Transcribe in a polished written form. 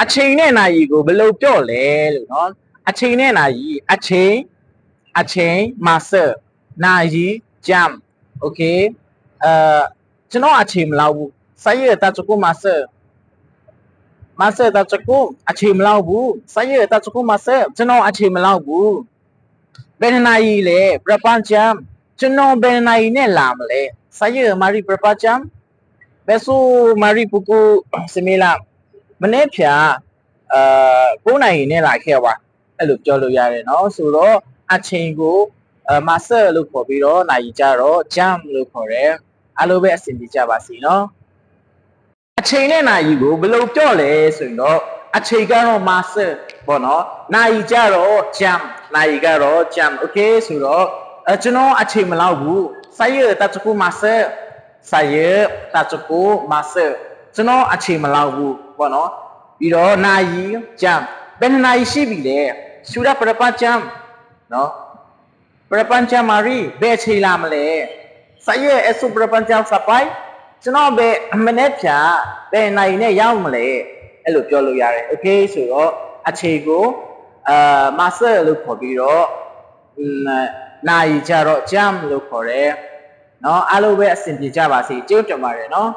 အချိန်နဲ့နာရီကိုဘယ်လိုပြောလဲလို့နော်အချိန်နဲ့နာရီအချိန်မဆာနာရီဂျမ်โอเคကျွန်တော်အချိန်မလောက်ဘူးဆိုင်ရတာချကူမဆာတာချကူအချိန်မလောက်ဘူးဆိုင်ရတာချကူမဆာကျွန်တော်အချိန်မလောက်ဘူးဘယ်နာရီလဲပြပန်ဂျမ်ကျွန်တော်ဘယ်နာရီနဲ့လာမလဲဆိုင်ရမာရီပြပန်ဂျမ်ဘယ်ဆိုမာရီပူကူစမီလာမနေ့ဖြာ9နိုင်နဲ့လာခဲ့ပါအဲ့လိုပြောလို့ရတယ်เนาะဆိုတော့အချိန်ကိုမဆာလို့ခေါ်ပြီးတော့နိုင်ကြတော့ jump လို့ခေါ်တယ်အားလုံးပဲအဆင်ပြေကြပါစေเนาะအချိန်နဲ့နိုင်ကိုဘယ်လိုပြောလဲဆိုရင်တော့အချိန်ကတော့မဆာပေါ့เนาะနိုင်ကြတော့ jump နိုင်ကတော့ jump okay ဆိုတော့ကျွန်တော်အချိန်မလောက်ဘူးဆိုင်ရတချကူမဆာဆိုင်ရတချကူမဆာကျွန်တော်အချိန်မလောက်ဘူးပေါ့เนาะပြီးတော့နာယီဂျမ်ဘယ်နာယီရှိပြီလဲရှူရပရပဂျမ်နော်ပရပဂျမ်မာရီဘယ်ချိန်လာမလဲဆိုင်ရဲ့အဆုပရပဂျမ်စပိုင်ကျွန်တော်ဘယ်မနေ့ဖြာဘယ်နာယီနဲ့ရောက်မလဲအဲ့လိုပြောလို့ရတယ်โอเคဆိုတော့အချိန်ကိုမဆာလို့ခေါ်ပြီးတော့နာယီကြတော့ဂျမ်လို့ခေါ်တယ်နော်အားလုံးပဲအဆင်ပြေကြပါစေကျေးဇူးတင်ပါတယ်နော်